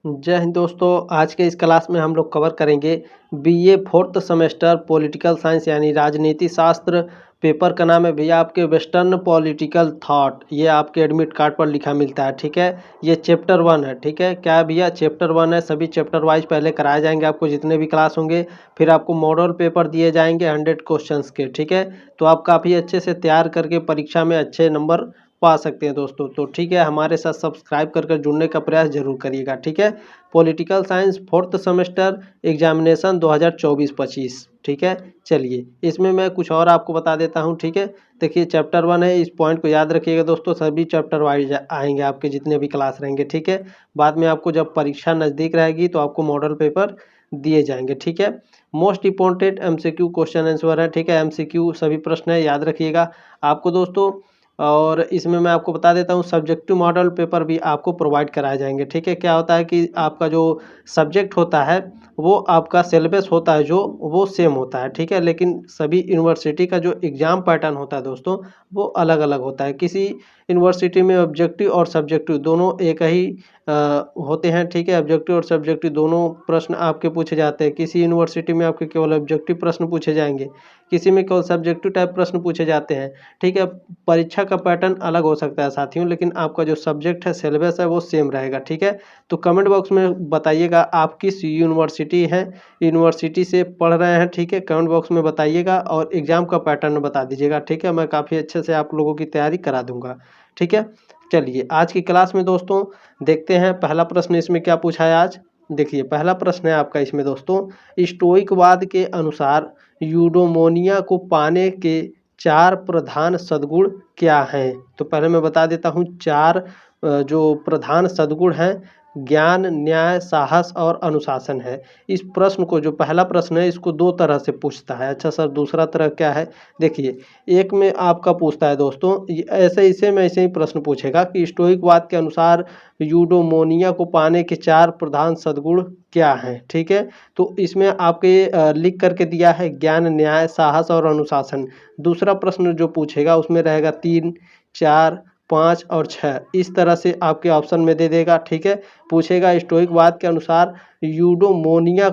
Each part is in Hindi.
जय हिंद दोस्तों। आज के इस क्लास में हम लोग कवर करेंगे BA fourth semester political science यानी राजनीति शास्त्र। पेपर का नाम है भैया आपके वेस्टर्न पॉलिटिकल थॉट। ये आपके एडमिट कार्ड पर लिखा मिलता है, ठीक है। ये चैप्टर 1 है, ठीक है। क्या है भैया? चैप्टर 1 है। सभी चैप्टर वाइज पहले कराए जाएंगे आपको जितने भी क्लास होंगे। फिर आपको मॉडल पेपर दिए जाएंगे 100 क्वेश्चंस के, ठीक है। तो आप काफ़ी अच्छे से तैयार करके परीक्षा में अच्छे नंबर पा सकते हैं दोस्तों। तो ठीक है, हमारे साथ सब्सक्राइब कर जुड़ने का प्रयास जरूर करिएगा, ठीक है। Political science fourth semester examination 2024-25, ठीक है। चलिए इसमें मैं कुछ और आपको बता देता हूं, ठीक है। देखिए चैप्टर 1 है, इस पॉइंट को याद रखिएगा दोस्तों। सभी चैप्टर वाइज आएंगे आपके जितने भी क्लास रहेंगे, ठीक है। बाद में आपको जब परीक्षा नज़दीक रहेगी तो आपको मॉडल पेपर दिए जाएंगे, ठीक है। Most important MCQ question answer है, ठीक है। एमसीक्यू सभी प्रश्न है, याद रखिएगा आपको दोस्तों। और इसमें मैं आपको बता देता हूँ सब्जेक्टिव मॉडल पेपर भी आपको प्रोवाइड कराए जाएंगे, ठीक है। क्या होता है कि आपका जो सब्जेक्ट होता है वो आपका सिलेबस होता है जो वो सेम होता है, ठीक है। लेकिन सभी यूनिवर्सिटी का जो एग्ज़ाम पैटर्न होता है दोस्तों वो अलग अलग होता है। किसी यूनिवर्सिटी में ऑब्जेक्टिव और सब्जेक्टिव दोनों एक ही होते हैं, ठीक है। ऑब्जेक्टिव और सब्जेक्टिव दोनों प्रश्न आपके पूछे जाते हैं। किसी यूनिवर्सिटी में आपके केवल ऑब्जेक्टिव प्रश्न पूछे जाएंगे, किसी में केवल सब्जेक्टिव टाइप प्रश्न पूछे जाते हैं, ठीक है। परीक्षा का पैटर्न अलग हो सकता है साथियों, लेकिन आपका जो सब्जेक्ट है सिलेबस है वो सेम रहेगा, ठीक है। तो कमेंट बॉक्स में बताइएगा आप किस यूनिवर्सिटी है, यूनिवर्सिटी से पढ़ रहे हैं, ठीक है। कमेंट बॉक्स में बताइएगा और एग्ज़ाम का पैटर्न बता दीजिएगा, ठीक है। मैं काफ़ी अच्छे से आप लोगों की तैयारी करा दूंगा, ठीक है। चलिए आज की क्लास में दोस्तों देखते हैं पहला प्रश्न इसमें क्या पूछा है आज। देखिए पहला प्रश्न है आपका इसमें दोस्तों, स्टोइकवाद के अनुसार यूडोमोनिया को पाने के 4 प्रधान सद्गुण क्या हैं। तो पहले मैं बता देता हूँ 4 जो प्रधान सद्गुण हैं, ज्ञान, न्याय, साहस और अनुशासन है। इस प्रश्न को, जो पहला प्रश्न है, इसको 2 तरह से पूछता है। अच्छा सर दूसरा तरह क्या है? देखिए एक में आपका पूछता है दोस्तों ऐसे इसे में ऐसे ही प्रश्न पूछेगा कि स्टोइकवाद के अनुसार यूडोमोनिया को पाने के 4 प्रधान सद्गुण क्या हैं, ठीक है। तो इसमें आपके लिख करके दिया है ज्ञान, न्याय, साहस और अनुशासन। दूसरा प्रश्न जो पूछेगा उसमें रहेगा 3, 4, 5 और 6, इस तरह से आपके ऑप्शन में दे देगा, ठीक है। पूछेगा स्टोइकवाद के अनुसार यूडोमोनिया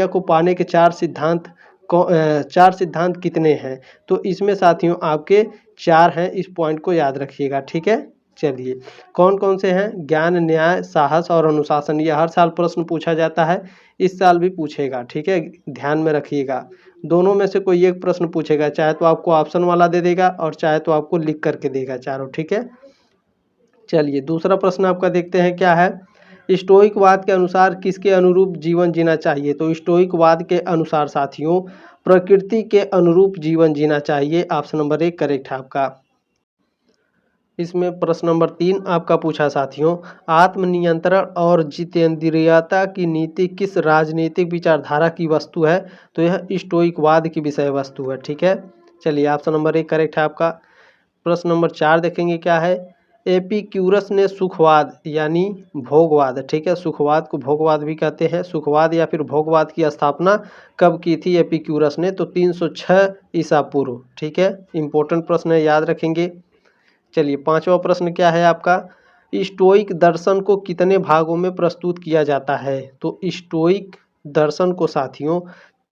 को पाने के 4 सिद्धांत कितने हैं। तो इसमें साथियों आपके 4 हैं, इस पॉइंट को याद रखिएगा, ठीक है। चलिए कौन कौन से हैं? ज्ञान, न्याय, साहस और अनुशासन। ये हर साल प्रश्न पूछा जाता है, इस साल भी पूछेगा, ठीक है। ध्यान में रखिएगा, दोनों में से कोई एक प्रश्न पूछेगा, चाहे तो आपको ऑप्शन वाला दे देगा और चाहे तो आपको लिख करके देगा चारों, ठीक है। चलिए दूसरा प्रश्न आपका देखते हैं क्या है। स्टोइकवाद के अनुसार किसके अनुरूप जीवन जीना चाहिए। तो स्टोइकवाद के अनुसार साथियों प्रकृति के अनुरूप जीवन जीना चाहिए। ऑप्शन नंबर 1 करेक्ट है आपका। इसमें प्रश्न नंबर 3 आपका पूछा साथियों, आत्मनियंत्रण और जितेंद्रियता की नीति किस राजनीतिक विचारधारा की वस्तु है। तो यह स्टोइकवाद की विषय वस्तु है, ठीक है। चलिए ऑप्शन नंबर 1 करेक्ट है आपका। प्रश्न नंबर 4 देखेंगे क्या है। एपिक्यूरस ने सुखवाद यानी भोगवाद, ठीक है, सुखवाद को भोगवाद भी कहते हैं, सुखवाद या फिर भोगवाद की स्थापना कब की थी एपिक्यूरस ने। तो 306 ईसा पूर्व, ठीक है। इंपॉर्टेंट प्रश्न है, याद रखेंगे। चलिए पांचवा प्रश्न क्या है आपका, स्टोइक दर्शन को कितने भागों में प्रस्तुत किया जाता है। तो स्टोइक दर्शन को साथियों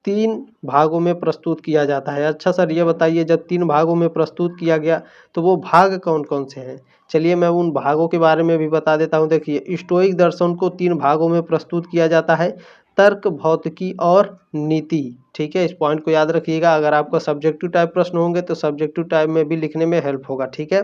3 भागों में प्रस्तुत किया जाता है। अच्छा सर ये बताइए जब 3 भागों में प्रस्तुत किया गया तो वो भाग कौन कौन से हैं। चलिए मैं उन भागों के बारे में भी बता देता हूँ। देखिए स्टोइक दर्शन को 3 भागों में प्रस्तुत किया जाता है, तर्क, भौतिकी और नीति, ठीक है। इस पॉइंट को याद रखिएगा, अगर आपका सब्जेक्टिव टाइप प्रश्न होंगे तो सब्जेक्टिव टाइप में भी लिखने में हेल्प होगा, ठीक है।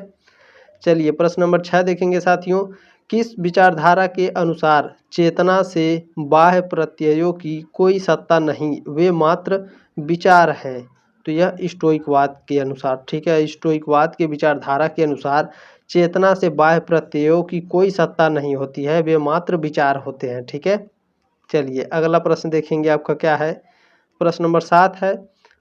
चलिए प्रश्न नंबर 6 देखेंगे साथियों, किस विचारधारा के अनुसार चेतना से बाह्य प्रत्ययों की कोई सत्ता नहीं, वे मात्र विचार हैं। तो यह स्टोइकवाद के अनुसार, ठीक है, स्टोइकवाद के विचारधारा के अनुसार चेतना से बाह्य प्रत्ययों की कोई सत्ता नहीं होती है, वे मात्र विचार होते हैं, ठीक है। चलिए अगला प्रश्न देखेंगे आपका क्या है। प्रश्न नंबर 7 है,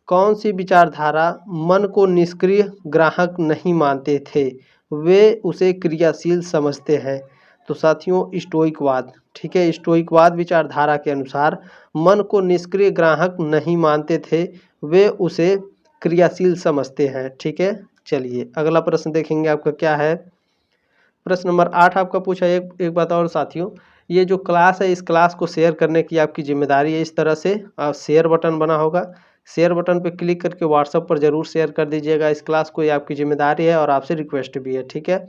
कौन सी विचारधारा मन को निष्क्रिय ग्राहक नहीं मानते थे, वे उसे क्रियाशील समझते हैं। तो साथियों स्टोइकवाद, ठीक है, स्टोइकवाद विचारधारा के अनुसार मन को निष्क्रिय ग्राहक नहीं मानते थे, वे उसे क्रियाशील समझते हैं, ठीक है। चलिए अगला प्रश्न देखेंगे आपका क्या है। प्रश्न नंबर 8 आपका पूछा एक बात और साथियों, ये जो क्लास है इस क्लास को शेयर करने की आपकी जिम्मेदारी है। इस तरह से शेयर बटन बना होगा, शेयर बटन पे क्लिक करके व्हाट्सएप पर ज़रूर शेयर कर दीजिएगा इस क्लास को, ये आपकी जिम्मेदारी है और आपसे रिक्वेस्ट भी है, ठीक है।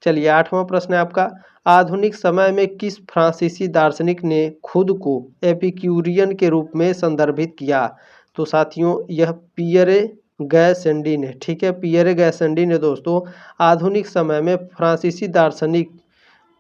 चलिए 8वां प्रश्न है आपका, आधुनिक समय में किस फ्रांसीसी दार्शनिक ने खुद को एपिक्यूरियन के रूप में संदर्भित किया? तो साथियों यह पियरे गैसेंडी ने, ठीक है, पियरे गैसेंडी ने दोस्तों आधुनिक समय में फ्रांसीसी दार्शनिक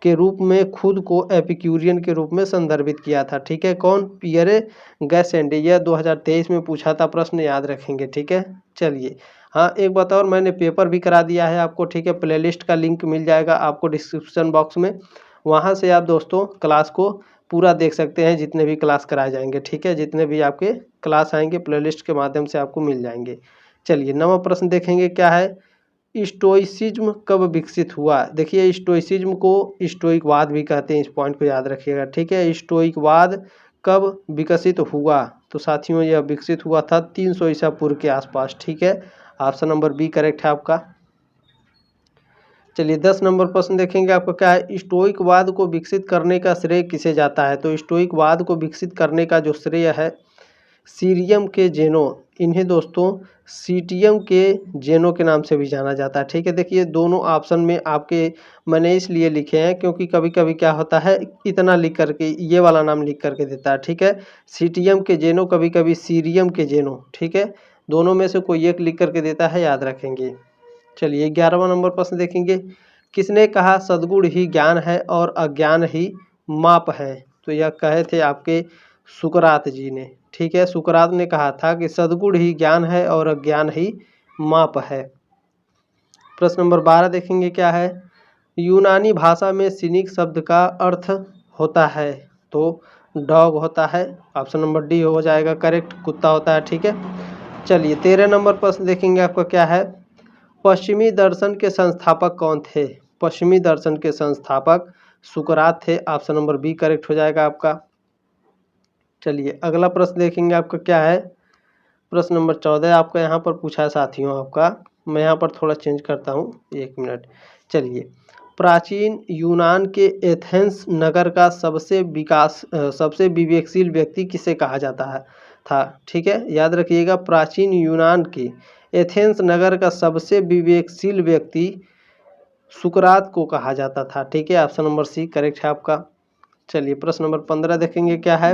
के रूप में खुद को एपिक्यूरियन के रूप में संदर्भित किया था, ठीक है। कौन? पियरे गैसेंडी। यह 2023 में पूछा था प्रश्न, याद रखेंगे, ठीक है। चलिए हाँ, एक बात और, मैंने पेपर भी करा दिया है आपको, ठीक है। प्लेलिस्ट का लिंक मिल जाएगा आपको डिस्क्रिप्शन बॉक्स में, वहाँ से आप दोस्तों क्लास को पूरा देख सकते हैं, जितने भी क्लास कराए जाएंगे, ठीक है। जितने भी आपके क्लास आएंगे प्लेलिस्ट के माध्यम से आपको मिल जाएंगे। चलिए 9वां प्रश्न देखेंगे क्या है, स्टोइसिज्म कब विकसित हुआ? देखिए स्टोइसिज्म को स्टोइकवाद भी कहते हैं, इस पॉइंट को याद रखिएगा, ठीक है। स्टोइकवाद कब विकसित हुआ? तो साथियों यह विकसित हुआ था 300 ईसा पूर्व के आसपास, ठीक है। ऑप्शन नंबर बी करेक्ट है आपका। चलिए 10 नंबर प्रश्न देखेंगे आपको क्या है, स्टोइकवाद को विकसित करने का श्रेय किसे जाता है? तो स्टोइकवाद को विकसित करने का जो श्रेय है सीरियम के जेनो, इन्हें दोस्तों सीटियम के जेनो के नाम से भी जाना जाता है, ठीक है। देखिए दोनों ऑप्शन में आपके मैंने इसलिए लिखे हैं क्योंकि कभी कभी क्या होता है इतना लिख करके ये वाला नाम लिख करके देता है, ठीक है। सीटियम के जेनो, कभी कभी सीरियम के जेनो, ठीक है। दोनों में से कोई एक लिख करके देता है, याद रखेंगे। चलिए 11वां नंबर प्रश्न देखेंगे, किसने कहा सद्गुण ही ज्ञान है और अज्ञान ही माप है? तो यह कहे थे आपके सुकरात जी ने, ठीक है। सुकरात ने कहा था कि सद्गुण ही ज्ञान है और अज्ञान ही माप है। प्रश्न नंबर 12 देखेंगे क्या है, यूनानी भाषा में सिनिक शब्द का अर्थ होता है? तो डॉग होता है, ऑप्शन नंबर डी हो जाएगा करेक्ट, कुत्ता होता है, ठीक है। चलिए 13 नंबर प्रश्न देखेंगे आपका क्या है, पश्चिमी दर्शन के संस्थापक कौन थे? पश्चिमी दर्शन के संस्थापक सुकरात थे, ऑप्शन नंबर बी करेक्ट हो जाएगा आपका। चलिए अगला प्रश्न देखेंगे आपका क्या है, प्रश्न नंबर 14 आपका यहाँ पर पूछा है साथियों आपका, मैं यहाँ पर थोड़ा चेंज करता हूँ, एक मिनट। चलिए प्राचीन यूनान के एथेंस नगर का सबसे विवेकशील व्यक्ति किसे कहा जाता है था? ठीक है, याद रखिएगा प्राचीन यूनान के एथेंस नगर का सबसे विवेकशील व्यक्ति सुकरात को कहा जाता था, ठीक है। ऑप्शन नंबर सी करेक्ट है आपका। चलिए प्रश्न नंबर 15 देखेंगे क्या है,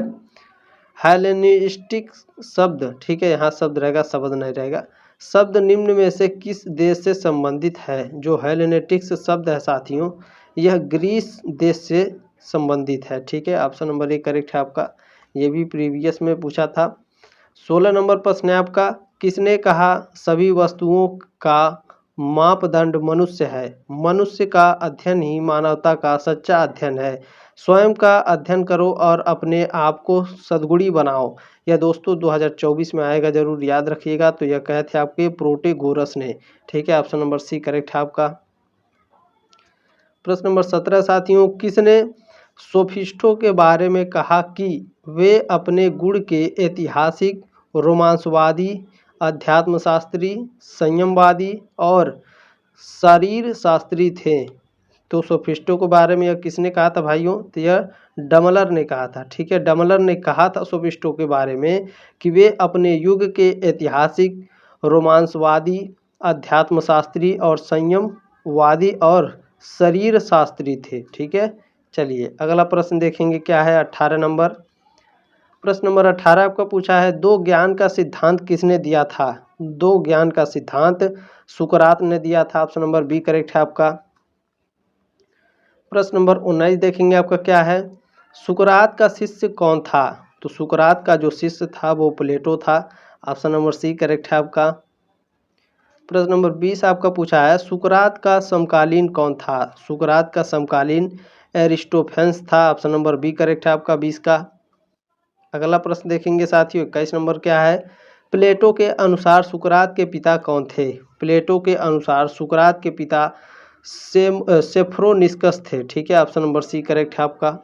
हेलेनिस्टिक शब्द, ठीक है, यहाँ शब्द रहेगा शब्द नहीं रहेगा, शब्द निम्न में से किस देश से संबंधित है? जो हेलेनेटिक्स शब्द है साथियों यह ग्रीस देश से संबंधित है, ठीक है। ऑप्शन नंबर ए करेक्ट है आपका, ये भी प्रीवियस में पूछा था। 16 नंबर प्रश्न है आपका, किसने कहा सभी वस्तुओं का मापदंड मनुष्य है? मनुष्य का अध्ययन ही मानवता का सच्चा अध्ययन है। स्वयं का अध्ययन करो और अपने आप को सद्गुणी बनाओ। यह दोस्तों 2024 में आएगा, जरूर याद रखिएगा। तो यह कहे थे आपके प्रोटेगोरस ने, ठीक है। ऑप्शन नंबर सी करेक्ट है आपका। प्रश्न नंबर 17 साथियों, किसने सोफिस्टों के बारे में कहा कि वे अपने गुण के ऐतिहासिक, रोमांसवादी, अध्यात्म शास्त्री, संयमवादी और शरीर शास्त्री थे? तो सोफिस्टों के बारे में यह किसने कहा था भाइयों? तो यह डमलर ने कहा था, ठीक है। डमलर ने कहा था सोफिस्टों के बारे में कि वे अपने युग के ऐतिहासिक, रोमांसवादी, अध्यात्म शास्त्री और संयमवादी और शरीर शास्त्री थे, ठीक है। चलिए अगला प्रश्न देखेंगे क्या है, 18 नंबर। प्रश्न नंबर 18 आपका पूछा है, दो ज्ञान का सिद्धांत किसने दिया था? दो ज्ञान का सिद्धांत सुकरात ने दिया था, ऑप्शन नंबर बी करेक्ट है आपका। प्रश्न नंबर 19 देखेंगे आपका क्या है, सुकरात का शिष्य कौन था? तो सुकरात का जो शिष्य था वो प्लेटो था, ऑप्शन नंबर सी करेक्ट है आपका। प्रश्न नंबर 20 आपका पूछा है, सुकरात का समकालीन कौन था? सुकरात का समकालीन एरिस्टोफेंस था, ऑप्शन नंबर बी करेक्ट है आपका 20 का। अगला प्रश्न देखेंगे साथियों 21 नंबर क्या है, प्लेटो के अनुसार सुकरात के पिता कौन थे? प्लेटो के अनुसार सुकरात के पिता सेफ्रोनिस्कस थे, ठीक है। ऑप्शन नंबर सी करेक्ट है आपका।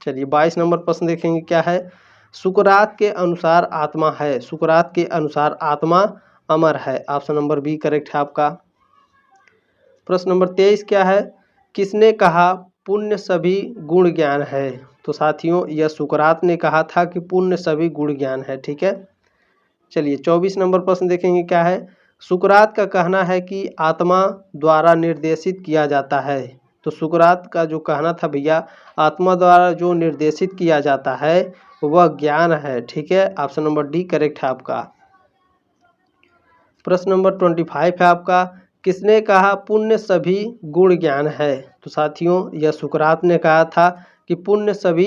चलिए 22 नंबर प्रश्न देखेंगे क्या है, सुकरात के अनुसार आत्मा है? सुकरात के अनुसार आत्मा अमर है, ऑप्शन नंबर बी करेक्ट है आपका। प्रश्न नंबर 23 क्या है, किसने कहा पुण्य सभी गुण ज्ञान है। तो साथियों यह सुकरात ने कहा था कि पुण्य सभी गुण ज्ञान है। ठीक है, चलिए 24 नंबर प्रश्न देखेंगे क्या है। सुकरात का कहना है कि आत्मा द्वारा निर्देशित किया जाता है। तो सुकरात का जो कहना था भैया, आत्मा द्वारा जो निर्देशित किया जाता है वह ज्ञान है। ठीक है, ऑप्शन नंबर डी करेक्ट है आपका। प्रश्न नंबर 25 है आपका, किसने कहा पुण्य सभी गुण ज्ञान है। तो साथियों यह सुकरात ने कहा था कि पुण्य सभी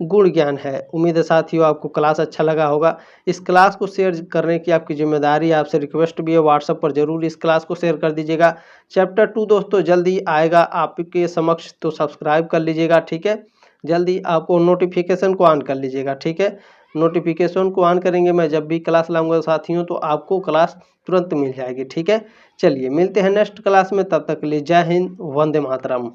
गुण ज्ञान है। उम्मीद है साथियों आपको क्लास अच्छा लगा होगा। इस क्लास को शेयर करने की आपकी जिम्मेदारी है, आपसे रिक्वेस्ट भी है, व्हाट्सएप पर जरूर इस क्लास को शेयर कर दीजिएगा। चैप्टर 2 दोस्तों जल्दी आएगा आपके समक्ष, तो सब्सक्राइब कर लीजिएगा। ठीक है, जल्दी आपको नोटिफिकेशन को ऑन कर लीजिएगा। ठीक है, नोटिफिकेशन को ऑन करेंगे, मैं जब भी क्लास लाऊंगा साथियों तो आपको क्लास तुरंत मिल जाएगी। ठीक है, चलिए मिलते हैं नेक्स्ट क्लास में, तब तक के लिए जय हिंद, वंदे मातरम।